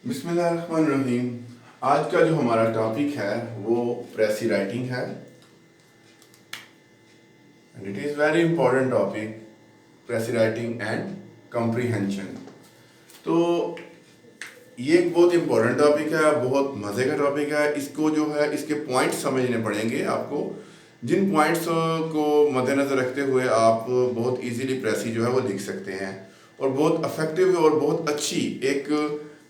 बिस्मिल्लाहिर्रहमानिर्रहीम। आज का जो हमारा टॉपिक है वो प्रेसी राइटिंग है and it is very important topic, प्रेसी writing and comprehension. तो ये एक बहुत इंपॉर्टेंट टॉपिक है, बहुत मज़े का टॉपिक है। इसको जो है इसके पॉइंट्स समझने पड़ेंगे आपको, जिन पॉइंट्स को मद्देनज़र रखते हुए आप बहुत इजीली प्रेसी जो है वो लिख सकते हैं और बहुत इफेक्टिव और बहुत अच्छी एक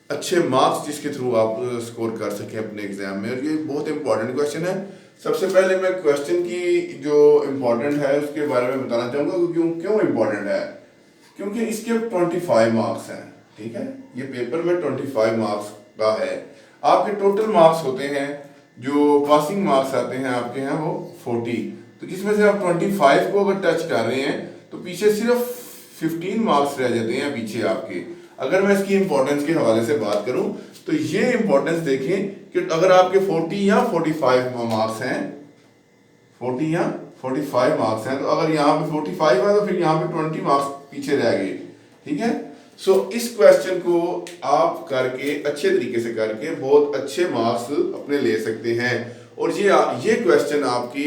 अच्छे मार्क्स जिसके थ्रू आप स्कोर कर सकें अपने एग्जाम में। और ये बहुत इंपॉर्टेंट क्वेश्चन है। सबसे पहले मैं क्वेश्चन की जो इम्पोर्टेंट है उसके बारे में बताना चाहूँगा। क्यों क्यों इम्पोर्टेंट है? क्योंकि इसके 25 मार्क्स हैं। ठीक है, ये पेपर में 25 मार्क्स का है। आपके टोटल मार्क्स होते हैं, जो पासिंग मार्क्स आते हैं आपके यहाँ वो 40। तो जिसमें से आप 25 को अगर टच कर रहे हैं तो पीछे सिर्फ 15 मार्क्स रह जाते हैं पीछे आपके। अगर मैं इसकी इंपॉर्टेंस के हवाले से बात करूं तो ये इंपॉर्टेंस देखें कि अगर आपके 40 या 45 मार्क्स हैं, 40 या 45 मार्क्स हैं, तो अगर यहाँ पे 45 है तो फिर यहाँ पे 20 मार्क्स पीछे रह गए। ठीक है, सो इस क्वेश्चन को आप करके अच्छे तरीके से करके बहुत अच्छे मार्क्स अपने ले सकते हैं। और ये क्वेश्चन आपकी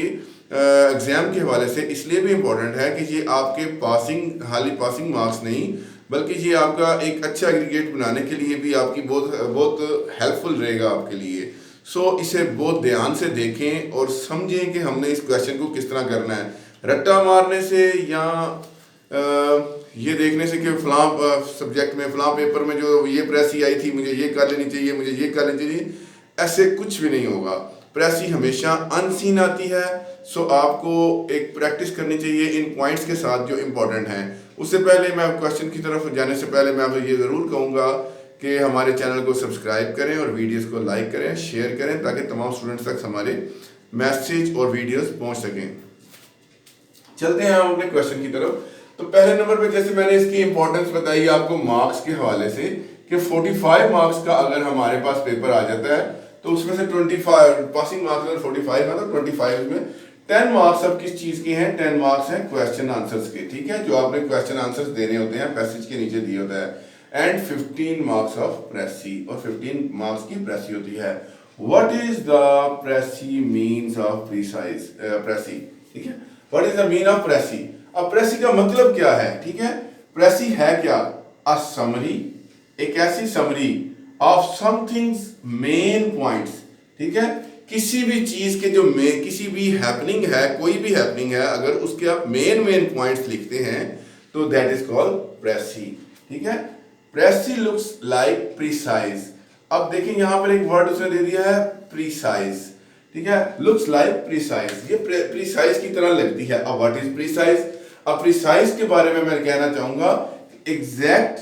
एग्जाम के हवाले से इसलिए भी इम्पोर्टेंट है कि ये आपके पासिंग मार्क्स नहीं, बल्कि ये आपका एक अच्छा एग्रीगेट बनाने के लिए भी आपकी बहुत बहुत हेल्पफुल रहेगा आपके लिए। सो इसे बहुत ध्यान से देखें और समझें कि हमने इस क्वेश्चन को किस तरह करना है। रट्टा मारने से या ये देखने से कि फलां सब्जेक्ट में फलां पेपर में जो ये प्रेसी आई थी मुझे ये कर लेनी चाहिए, मुझे ये कर लेनी चाहिए, ऐसे कुछ भी नहीं होगा। प्रेसी हमेशा अनसीन आती है। सो आपको एक प्रैक्टिस करनी चाहिए इन पॉइंट्स के साथ जो इम्पोर्टेंट हैं। उससे पहले मैं क्वेश्चन की तरफ जाने से पहले मैं आपको ये ज़रूर कहूँगा कि हमारे चैनल को सब्सक्राइब करें और वीडियोस को लाइक करें, शेयर करें, ताकि तमाम स्टूडेंट्स तक हमारे मैसेज और वीडियोस पहुँच सकें। चलते हैं हम अपने क्वेश्चन की तरफ। तो पहले नंबर पे जैसे मैंने इसकी इंपॉर्टेंस बताई आपको मार्क्स के हवाले से कि 45 मार्क्स का अगर हमारे पास पेपर आ जाता है तो उसमें से 25 पासिंग मार्क्स अगर 45 है तो 25 में 10 मार्क्स अब किस चीज के हैं? 10 मार्क्स हैं क्वेश्चन आंसर्स के। ठीक है, जो आपने क्वेश्चन आंसर्स देने होते हैं पैसेज के नीचे दिए होता है। एंड 15 मार्क्स ऑफ प्रेसी, और 15 मार्क्स की प्रेसी होती है। What is the precis means of precis? ठीक है, what is the mean of precis? अब प्रेसी का मतलब क्या है? ठीक है, प्रेसी है क्या? अ समरी, एक ऐसी summary of somethings main points. ठीक है, किसी भी चीज के जो किसी भी हैपनिंग है, कोई भी हैपनिंग है, अगर उसके आप मेन पॉइंट्स लिखते हैं तो दैट इज कॉल्ड प्रेसी। ठीक है, प्रेसी लुक्स लाइक प्रिसाइज। अब देखिए यहां पर एक वर्ड उसने दे दिया है प्रिसाइज। ठीक है, लुक्स लाइक प्रिसाइज, ये प्रिसाइज की तरह लगती है। अब व्हाट इज प्रिसाइज? अब प्रिसाइज के बारे में मैं कहना चाहूंगा exact,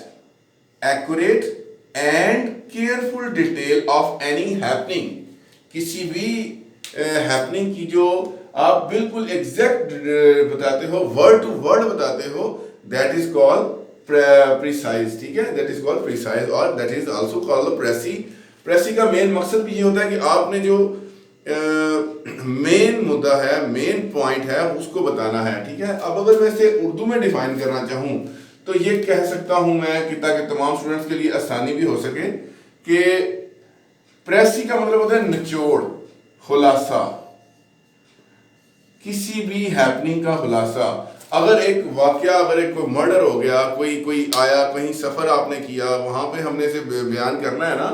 accurate and careful detail of any happening. किसी भी हैपनिंग की जो आप बिल्कुल एग्जैक्ट बताते हो, वर्ड टू वर्ड बताते हो, दैट इज कॉल्ड प्रिसाइज। ठीक है, दैट इज कॉल्ड प्रिसाइज और दैट इज आल्सो कॉल्ड प्रेसी। प्रेसी का मेन मकसद भी ये होता है कि आपने जो मेन मुद्दा है, मेन पॉइंट है, उसको बताना है। ठीक है, अब अगर मैं इसे उर्दू में डिफाइन करना चाहूं तो ये कह सकता हूं मैं कि ताकि तमाम स्टूडेंट्स के लिए आसानी भी हो सके कि प्रेसी का मतलब होता है निचोड़, खुलासा, किसी भी हैपनिंग का खुलासा। अगर एक वाकया, अगर एक कोई मर्डर हो गया, कोई आया, कहीं सफर आपने किया, वहां पे हमने इसे बयान करना है ना,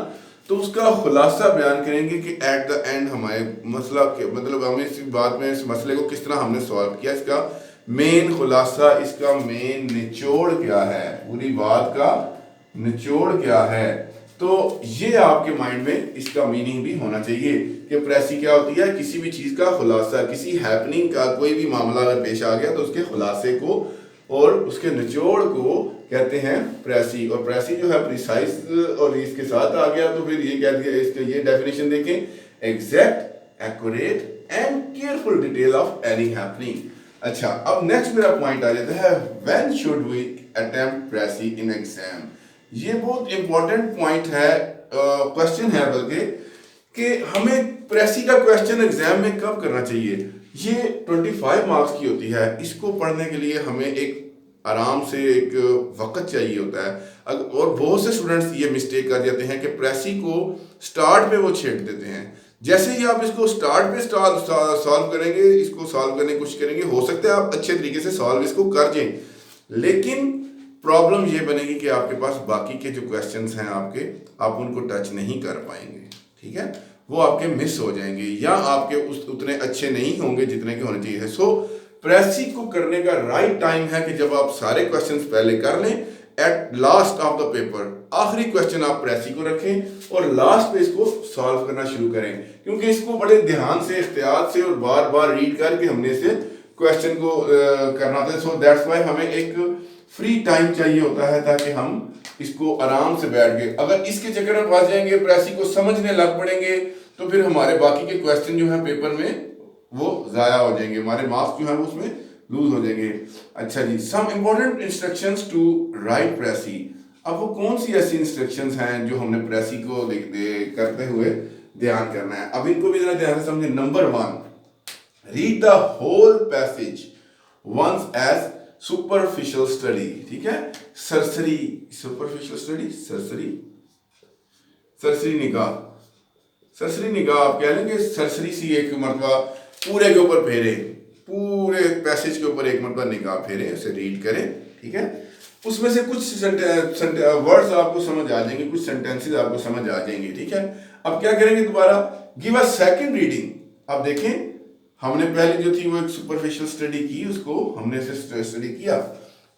तो उसका खुलासा बयान करेंगे कि एट द एंड हमारे मसला के मतलब हमें इस बात में इस मसले को किस तरह हमने सॉल्व किया, इसका मेन खुलासा, इसका मेन निचोड़ क्या है, पूरी बात का निचोड़ क्या है। तो ये आपके माइंड में इसका मीनिंग भी होना चाहिए कि प्रेसी क्या होती है? किसी भी चीज का खुलासा, किसी हैपनिंग का कोई भी मामला अगर पेश आ गया तो उसके खुलासे को और उसके निचोड़ को कहते हैं प्रेसी। और प्रेसी जो है प्रिसाइज और इसके साथ आ गया तो फिर ये कह दिया, इसके ये डेफिनेशन देखें, exact, accurate and careful detail of any happening. अच्छा, अब नेक्स्ट मेरा पॉइंट आ जाता है when should we attempt precis in exam. ये बहुत इंपॉर्टेंट पॉइंट है, क्वेश्चन है बल्कि, कि हमें प्रेसी का क्वेश्चन एग्जाम में कब करना चाहिए। ये 25 मार्क्स की होती है। इसको पढ़ने के लिए हमें एक आराम से एक वक्त चाहिए होता है। और बहुत से स्टूडेंट्स ये मिस्टेक कर जाते हैं कि प्रेसी को स्टार्ट पे वो छेड़ देते हैं। जैसे ही आप इसको स्टार्ट पे सॉल्व करेंगे, इसको सॉल्व करने की कोशिश करेंगे, हो सकता है आप अच्छे तरीके से सॉल्व इसको कर जाएं, लेकिन प्रॉब्लम ये बनेगी कि आपके पास बाकी के जो क्वेश्चंस हैं आपके, आप उनको टच नहीं कर पाएंगे, ठीक है, वो आपके मिस हो जाएंगे या आपके उतने अच्छे नहीं होंगे जितने के होने चाहिए। सो प्रेसी को करने का राइट टाइम है कि जब आप सारे क्वेश्चंस पहले कर लें, at last of the paper आखिरी क्वेश्चन आप प्रेसी को रखें और लास्ट पे इसको सॉल्व करना शुरू करें, क्योंकि इसको बड़े ध्यान से, एहतियात से और बार बार रीड करके हमने इसे क्वेश्चन को करना होता है। सो दैट्स वाई हमें एक फ्री टाइम चाहिए होता है ताकि हम इसको आराम से बैठ के, अगर इसके चक्कर में फंस जाएंगे, प्रेसी को समझने लग पड़ेंगे, तो फिर हमारे बाकी के क्वेश्चन जो है पेपर में वो जाया हो जाएंगे, हमारे मार्क्स जो है उसमें लूज हो जाएंगे। अच्छा जी, some important instructions to write precis. अब वो कौन सी ऐसी इंस्ट्रक्शंस हैं जो हमने प्रेसी को करते हुए ध्यान करना है, अब इनको भी जरा ध्यान से समझे। Number 1, read the whole passage once as superficial study, ठीक है, सरसरी, सुपरफिशियल स्टडी, सरसरी निगाह, सरसरी निगाह आप कह लेंगे, सरसरी सी एक मरतबा पूरे के ऊपर फेरे, पूरे पैसेज के ऊपर एक मरतबा निगाह फेरे, उसे रीड करें, ठीक है, उसमें से कुछ वर्ड्स आपको समझ आ जाएंगे, कुछ सेंटेंसेस आपको समझ आ जाएंगे, ठीक है। अब क्या करेंगे, दोबारा गिव अ सेकंड रीडिंग। अब देखें, हमने पहले जो थी वो एक सुपरफिशियल स्टडी की, उसको हमने स्टडी किया,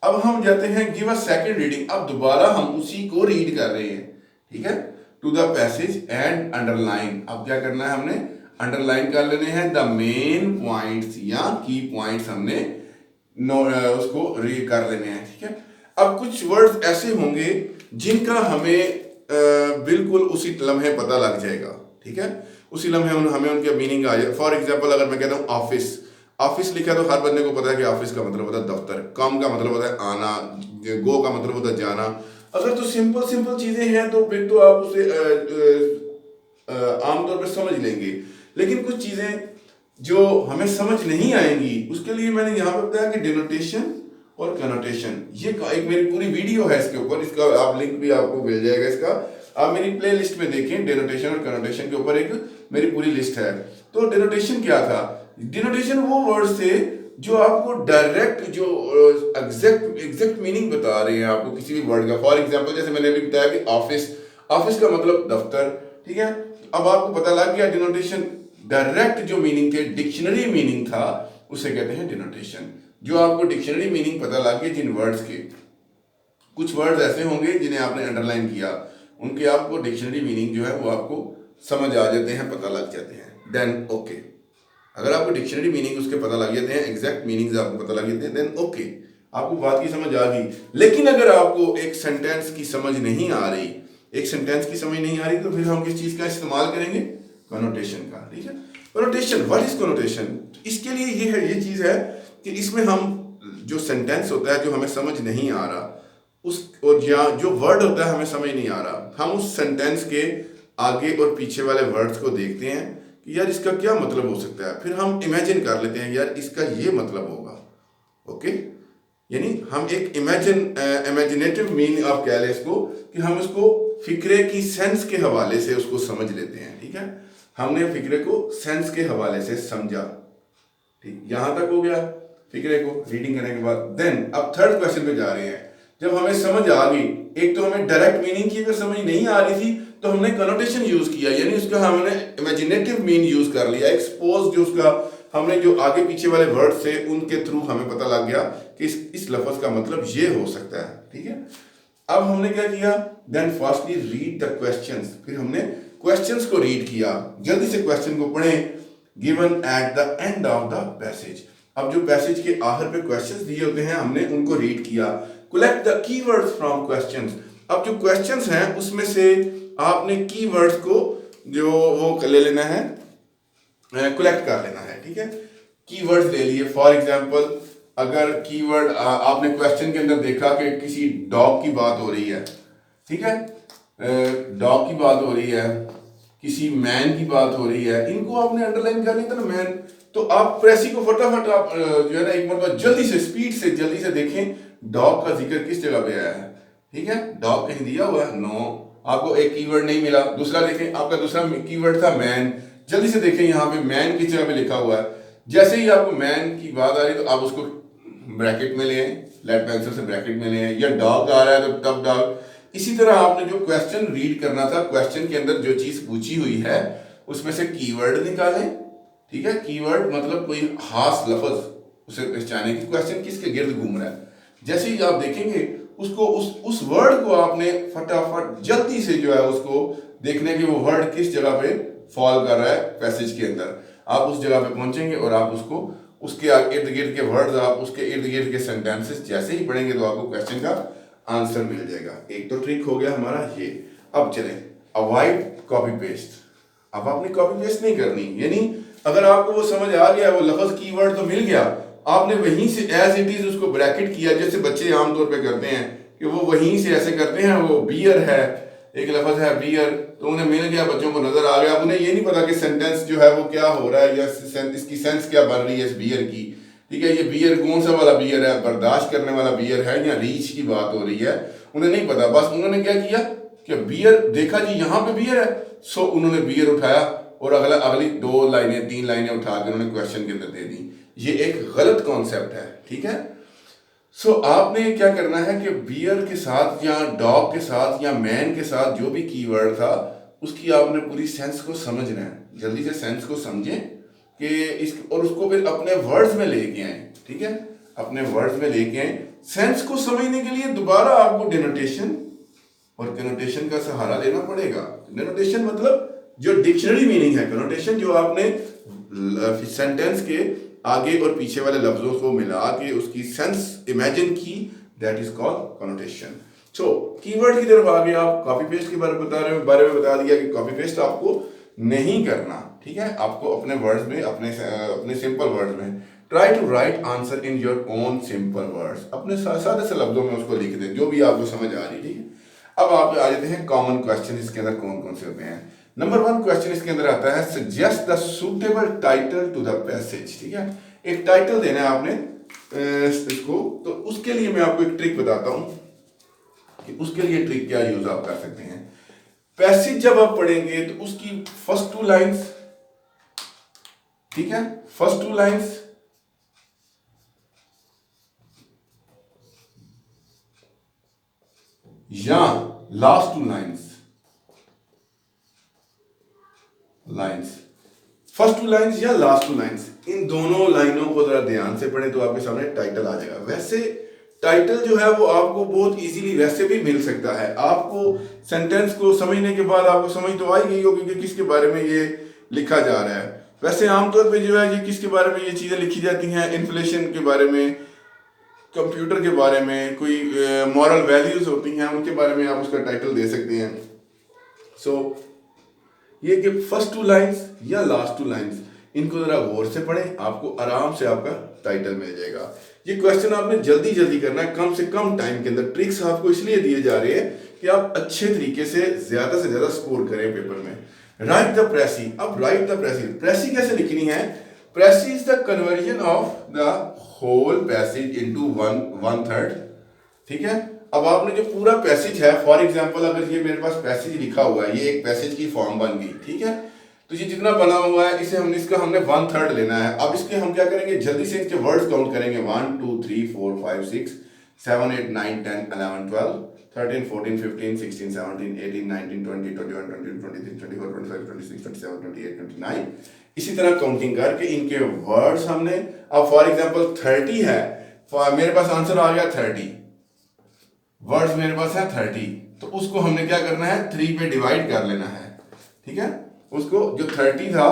अब हम जाते हैं गिव अ सेकंड रीडिंग, अब दोबारा हम उसी को रीड कर रहे हैं, ठीक है, to the passage and underline. अब क्या करना है, हमने अंडरलाइन कर लेने हैं द मेन पॉइंट्स या की पॉइंट्स, हमने उसको रीड कर लेने हैं, ठीक है। अब कुछ वर्ड्स ऐसे होंगे जिनका हमें बिल्कुल उसी लम्हे पता लग जाएगा, ठीक है, उसी लम्हे हमें उनके मीनिंग आ जाए। फॉर एग्जाम्पल, अगर मैं कहता हूँ ऑफिस, ऑफिस लिखा तो हर बंदे को पता है कि ऑफिस का मतलब होता है दफ्तर, कम का मतलब होता है आना, गो का मतलब होता है जाना। अगर तो सिंपल सिंपल चीजें हैं तो फिर तो आप उसे आमतौर पर समझ लेंगे, लेकिन कुछ चीजें जो हमें समझ नहीं आएंगी, उसके लिए मैंने यहाँ पर बताया कि डिनोटेशन और कनोटेशन, ये एक मेरी पूरी वीडियो है इसके ऊपर, इसका आप लिंक भी आपको मिल जाएगा, इसका आप मेरी प्ले लिस्ट में देखें, डिनोटेशन और कनोटेशन के ऊपर एक मेरी पूरी लिस्ट है। तो डिनोटेशन क्या था, डिनोटेशन वो वर्ड थे जो आपको डायरेक्ट, जो एग्जैक्ट मीनिंग बता रहे हैं आपको किसी भी वर्ड का। फॉर एग्जांपल, जैसे मैंने अभी बताया कि ऑफिस, ऑफिस का मतलब दफ्तर, ठीक है, अब आपको पता लग गया डिनोटेशन, डायरेक्ट जो मीनिंग थे, डिक्शनरी मीनिंग था, उसे कहते हैं डिनोटेशन। जो आपको डिक्शनरी मीनिंग पता लग गई जिन वर्ड्स के, कुछ वर्ड्स ऐसे होंगे जिन्हें आपने अंडरलाइन किया, उनके आपको डिक्शनरी मीनिंग जो है वो आपको समझ आ जाते हैं, पता लग जाते हैं, देन ओके। अगर आपको डिक्शनरी मीनिंग उसके पता लग जाते हैं, एग्जैक्ट मीनिंग्स आपको पता लग जाते हैं, देन ओके, आपको बात की समझ आ गई। लेकिन अगर आपको एक सेंटेंस की समझ नहीं आ रही, एक सेंटेंस की समझ नहीं आ रही, तो फिर हम किस चीज का इस्तेमाल करेंगे, कनोटेशन का, ठीक है। कनोटेशन, व्हाट इज कनोटेशन, इसके लिए ये है, ये चीज है कि इसमें हम जो सेंटेंस होता है जो हमें समझ नहीं आ रहा, उस और या जो वर्ड होता है हमें समझ नहीं आ रहा, हम उस सेंटेंस के आगे और पीछे वाले वर्ड्स को देखते हैं कि यार इसका क्या मतलब हो सकता है, फिर हम इमेजिन कर लेते हैं यार इसका ये मतलब होगा, ओके, यानी हम एक इमेजिनेटिव मीनिंग आप कह लें इसको, कि हम उसको फिक्रे की सेंस के हवाले से उसको समझ लेते हैं, ठीक है, हमने फिक्रे को सेंस के हवाले से समझा, ठीक, यहां तक हो गया फिक्रे को रीडिंग करने के बाद। देन अब थर्ड क्वेश्चन पे जा रहे हैं, जब हमें समझ आ गई, एक तो हमें डायरेक्ट मीनिंग की अगर समझ नहीं आ रही थी तो हमने कनोटेशन यूज किया, यानी उसका हमने इमेजिनेटिव मीन यूज कर लिया, एक्सपोज जो उसका हमने जो आगे पीछे वाले वर्ड से उनके थ्रू हमें पता लग गया कि इस लफ्ज का मतलब ये हो सकता है, ठीक है। अब हमने क्या किया, then firstly read the questions, फिर हमने क्वेश्चंस को रीड किया, जल्दी से क्वेश्चन को पढ़ें, given at the end of the passage. अब जो पैसेज के आखिर पे क्वेश्चंस दिए होते हैं हमने उनको रीड किया, collect the keywords from questions. अब जो क्वेश्चंस हैं उसमें से आपने कीवर्ड्स को जो वो ले लेना है, कलेक्ट कर लेना है, ठीक है, कीवर्ड्स ले लिए। फॉर एग्जांपल, अगर कीवर्ड आपने क्वेश्चन के अंदर देखा कि किसी डॉग की बात हो रही है, ठीक है, डॉग की बात हो रही है, किसी मैन की बात हो रही है, इनको आपने अंडरलाइन कर लिया था ना, मैन, तो आप प्रेसी को फटाफट आप जो है ना एक मतलब जल्दी से स्पीड से जल्दी से देखें, डॉग का जिक्र किस जगह पे आया है? ठीक है, डॉग कहीं दिया हुआ है? नो, आपको एक कीवर्ड नहीं मिला। दूसरा देखें, आपका दूसरा कीवर्ड था मैन। जल्दी से देखें यहाँ पे मैन किस जगह पे लिखा हुआ है। जैसे ही आपको मैन की बात आ रही तो आप उसको ब्रैकेट में ले आए, लेड पेंसिल से ब्रैकेट में ले आए, या डॉग आ रहा है तो तब डॉग। इसी तरह आपने जो क्वेश्चन रीड करना था, क्वेश्चन के अंदर जो चीज पूछी हुई है उसमें से कीवर्ड निकालें। ठीक है, कीवर्ड मतलब कोई खास लफ्ज उसे पहचाने की क्वेश्चन किसके गिर्द घूम रहा है। जैसे ही आप देखेंगे उसको उस वर्ड को आपने फटाफट जल्दी से जो है उसको देखने की वो वर्ड किस जगह पे फॉल कर रहा है पैसेज के अंदर। आप उस जगह पे पहुंचेंगे और आप उसको उसके इर्द गिर्द के वर्ड्स, आप उसके इर्द गिर्द के सेंटेंसेस जैसे ही पढ़ेंगे तो आपको क्वेश्चन का आंसर मिल जाएगा। एक तो ट्रिक हो गया हमारा ये। अब चलें, अवॉइड कॉपी पेस्ट। अब आपने कॉपी पेस्ट नहीं करनी, यानी अगर आपको वो समझ आ गया, वो लफ्ज कीवर्ड तो मिल गया, आपने वहीं से एज इट इज उसको ब्रैकेट किया, जैसे बच्चे आमतौर पे करते हैं कि वो वहीं से ऐसे करते हैं। वो बियर है, एक लफ्ज है बियर, तो उन्हें मिल गया, बच्चों को नजर आ गया, अब उन्हें ये नहीं पता कि सेंटेंस जो है वो क्या हो रहा है या इसकी सेंस क्या बन रही है इस बियर की। ठीक है, ये बियर कौन सा वाला बियर है, बर्दाश्त करने वाला बियर है या रीच की बात हो रही है, उन्हें नहीं पता। बस उन्होंने क्या किया कि बियर देखा जी यहाँ पे बियर है, सो उन्होंने बियर उठाया और अगली 2 लाइनें 3 लाइनें उठा के उन्होंने क्वेश्चन के अंदर दे दी। ये एक गलत कॉन्सेप्ट है। ठीक है, सो आपने क्या करना है कि बियर के साथ या डॉग के साथ या मैन के साथ जो भी कीवर्ड था उसकी आपने पूरी सेंस को समझना है। जल्दी से सेंस को समझें कि इस, और उसको फिर अपने वर्ड्स में लेके आए। ठीक है, अपने वर्ड्स में लेके आए। सेंस को समझने के लिए दोबारा आपको डिनोटेशन और कनोटेशन का सहारा लेना पड़ेगा। डिनोटेशन मतलब जो डिक्शनरी मीनिंग है, कनोटेशन जो आपने सेंटेंस के आगे और पीछे वाले लफ्जों को मिला के उसकी सेंस इमेजिन की, that is called connotation. So keyword की तरफ आगे आप कॉपी पेस्ट के बारे में बता दिया कि कॉपी पेस्ट आपको नहीं करना। ठीक है, आपको अपने वर्ड्स में, अपने सिंपल वर्ड्स में try to write answer in your own simple words, अपने सादे से लफ्जों में उसको लिख दें जो भी आपको समझ आ रही। ठीक है, अब आप आ जाते हैं कॉमन क्वेश्चन, इसके अंदर कौन कौन से होते हैं। नंबर 1 क्वेश्चन इसके अंदर आता है, suggest the suitable title to the passage. ठीक है, एक टाइटल देना है आपने इसको, तो उसके लिए मैं आपको एक ट्रिक बताता हूं कि उसके लिए ट्रिक क्या यूज आप कर सकते हैं। पैसेज जब आप पढ़ेंगे तो उसकी फर्स्ट 2 लाइंस, ठीक है, फर्स्ट 2 लाइंस या लास्ट 2 लाइंस, फर्स्ट 2 लाइंस या लास्ट 2 लाइंस, इन दोनों लाइनों को जरा ध्यान से पढ़ें तो आपके सामने टाइटल आ जाएगा। वैसे टाइटल जो है वो आपको बहुत इजीली वैसे भी मिल सकता है। आपको सेंटेंस को समझने के बाद आपको समझ तो आ ही गई होगी कि किसके बारे में ये लिखा जा रहा है। वैसे आमतौर पे जो है ये किसके बारे में ये चीजें लिखी जाती हैं, इन्फ्लेशन के बारे में, कंप्यूटर के बारे में, कोई मॉरल वैल्यूज होती हैं उनके बारे में आप उसका टाइटल दे सकते हैं। सो ये कि फर्स्ट 2 लाइंस या लास्ट 2 लाइंस, इनको जरा गौर से पढ़ें, आपको आराम से आपका टाइटल मिल जाएगा। ये क्वेश्चन आपने जल्दी जल्दी करना है, कम से कम टाइम के अंदर। ट्रिक्स आपको इसलिए दिए जा रहे हैं कि आप अच्छे तरीके से ज्यादा स्कोर करें पेपर में। Write the precis. अब राइट द प्रेसी, प्रेसी कैसे लिखनी है? Precis is the conversion of the whole passage into 1/3। ठीक है, अब आपने जो पूरा पैसेज है, फॉर एग्जांपल अगर ये मेरे पास पैसेज लिखा हुआ है, ये एक पैसेज की फॉर्म बन गई। ठीक है, तो ये जितना बना हुआ है इसे हमने 1/3 लेना है। अब इसके हम क्या करेंगे, जल्दी से इसके वर्ड्स काउंट करेंगे। 1 2 3 4 5 6 7 8 9 10 11 12 13 14 15 16 17 18 19 20 21 22 23 24 25 26 27 28 29, इसी तरह काउंटिंग करके इनके वर्ड्स हमने, अब फॉर एग्जांपल 30 है, मेरे पास आंसर आ गया 30, वर्ड्स मेरे पास है 30, तो उसको हमने क्या करना है, 3 पे डिवाइड कर लेना है। ठीक है, उसको जो 30 था,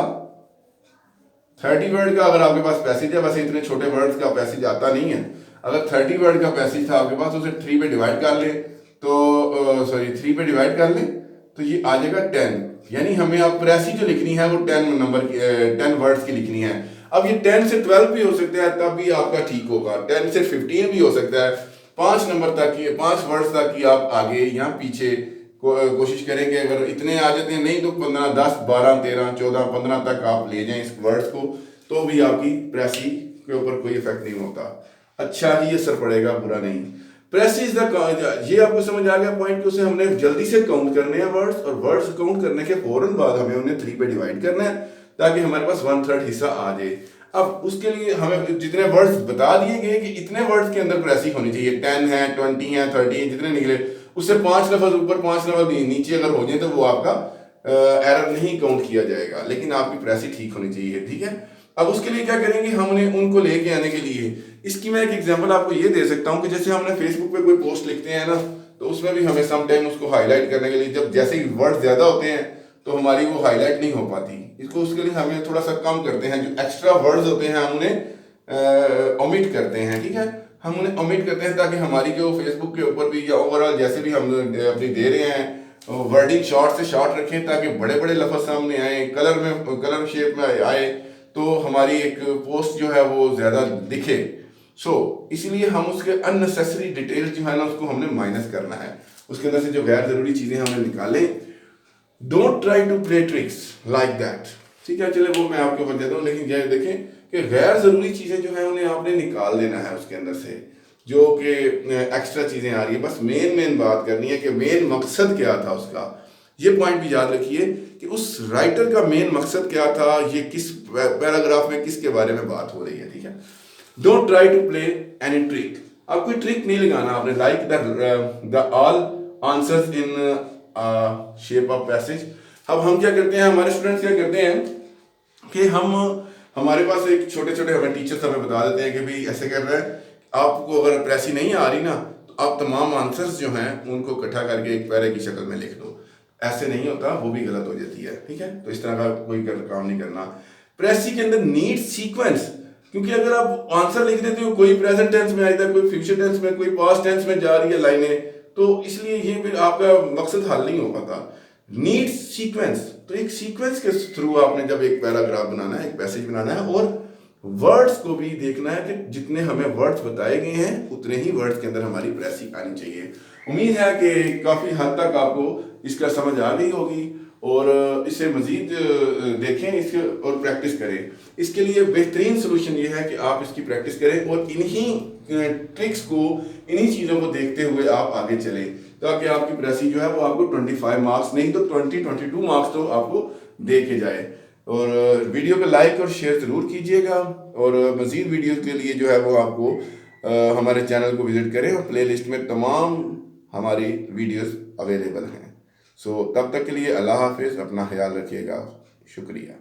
30 वर्ड का अगर आपके पास पैसेज है, वैसे इतने छोटे वर्ड्स का पैसेज आता नहीं है, अगर 30 वर्ड का पैसेज था आपके पास, उसे 3 पे डिवाइड कर ले तो 3 पे डिवाइड कर ले तो ये आ जाएगा 10। यानी हमें अब प्रेसी जो लिखनी है वो 10 नंबर की 10 वर्ड्स की लिखनी है। अब ये 10 से 12 भी हो सकता है, तब भी आपका ठीक होगा। 10 से 15 भी हो सकता है, 5 नंबर तक की, 5 वर्ड्स तक की आप आगे या पीछे कोशिश करेंगे। अगर इतने आ जाते हैं, नहीं तो 15 10 12 13 14 15 तक आप ले जाएं इस वर्ड्स को, तो भी आपकी प्रेसी के ऊपर कोई इफेक्ट नहीं होता। अच्छा ही असर पड़ेगा, बुरा नहीं। प्रेस इज द, ये आपको समझ आ गया पॉइंट कि उसे हमने जल्दी से काउंट करने हैं वर्ड्स, और वर्ड्स काउंट करने के फौरन बाद हमें उन्हें 3 पे डिवाइड करना है ताकि हमारे पास 1/3 हिस्सा आ जाए। अब उसके लिए हमें जितने वर्ड्स बता दिए गए कि इतने वर्ड्स के अंदर प्रेसिंग होनी चाहिए, 10 है, 20 है, 30 है, जितने निकले उससे 5 लफ्ज ऊपर 5 लफ्ज नीचे अगर हो जाए तो वो आपका एरर नहीं काउंट किया जाएगा, लेकिन आपकी प्रेसिंग ठीक होनी चाहिए, ठीक है। अब उसके लिए क्या करेंगे, हमने उनको लेके आने के लिए, इसकी मैं एक एग्जांपल आपको ये दे सकता हूँ कि जैसे हमने फेसबुक पे कोई पोस्ट लिखते हैं ना, तो उसमें भी हमें सम टाइम उसको हाईलाइट करने के लिए, जब जैसे ही वर्ड ज्यादा होते हैं तो हमारी वो हाईलाइट नहीं हो पाती, इसको उसके लिए हमें थोड़ा सा कम करते हैं, जो एक्स्ट्रा वर्ड्स होते हैं हम उन्हें ओमिट करते हैं, ठीक है। हम उन्हें ओमिट करते हैं ताकि हमारी जो फेसबुक के ऊपर भी या ओवरऑल जैसे भी हम अपनी दे रहे हैं वर्डिंग शॉर्ट से शॉर्ट रखें ताकि बड़े बड़े लफ्ज सामने आए, कलर शेप में आए, तो हमारी एक पोस्ट जो है वो ज्यादा दिखे। इसीलिए हम उसके अननेसेसरी डिटेल्स जो है ना उसको हमने माइनस करना है, उसके अंदर से जो गैर जरूरी चीजें हमने निकालें। Don't try to play tricks like that, ठीक है, चले वो मैं आपके ऊपर देता हूँ, लेकिन ये देखें कि गैर जरूरी चीजें जो है उन्हें आपने निकाल देना है उसके अंदर से, जो कि एक्स्ट्रा चीजें आ रही है, बस मेन बात करनी है कि मेन मकसद क्या था उसका। ये पॉइंट भी याद रखिए कि उस राइटर का मेन मकसद क्या था, ये किस पैराग्राफ में किसके बारे में बात हो रही है, ठीक है। Don't try to play any trick, अब कोई ट्रिक नहीं लगाना आपने, like the all answers in shape of passage. अब हम क्या करते हैं, हमारे स्टूडेंट्स क्या करते हैं कि हमारे पास एक छोटे छोटे हमें टीचर्स हमें बता देते हैं कि भाई ऐसे कर रहे हैं, आपको अगर प्रेसी नहीं आ रही ना तो आप तमाम आंसर्स जो हैं उनको इकट्ठा करके एक पैरे की शक्ल में लिख दो। ऐसे नहीं होता, वो भी गलत हो जाती है, ठीक है। तो इस तरह का कोई काम नहीं करना। प्रेसी के अंदर नीड सीक्वेंस, क्योंकि अगर आप आंसर लिख देते हो कोई प्रेजेंट टेंस में आएगा, कोई फ्यूचर टेंस में, कोई पास्ट टेंस में जा रही है लाइनें, तो इसलिए ये फिर आपका मकसद हल नहीं हो पाता। नीड सीक्वेंस, तो एक सीक्वेंस के थ्रू आपने जब एक पैराग्राफ बनाना है, एक पैसेज बनाना है, और वर्ड्स को भी देखना है कि जितने हमें वर्ड्स बताए गए हैं उतने ही वर्ड्स के अंदर हमारी प्रेसिंग आनी चाहिए। उम्मीद है कि काफ़ी हद तक आपको इसका समझ आ गई होगी, और इसे मज़ीद देखें इसके और प्रैक्टिस करें। इसके लिए बेहतरीन सोल्यूशन ये है कि आप इसकी प्रैक्टिस करें और इन्हीं ट्रिक्स को, इन्हीं चीज़ों को देखते हुए आप आगे चलें, ताकि आपकी प्रेसी जो है वो आपको 25 मार्क्स नहीं तो 22 मार्क्स तो आपको दे के जाए। और वीडियो को लाइक और शेयर ज़रूर कीजिएगा, और मज़ीद वीडियो के लिए जो है वो आपको हमारे चैनल को विज़िट करें, और प्लेलिस्ट में तमाम हमारी वीडियोस अवेलेबल हैं। तब तक के लिए अल्लाह हाफिज़, अपना ख्याल रखिएगा, शुक्रिया।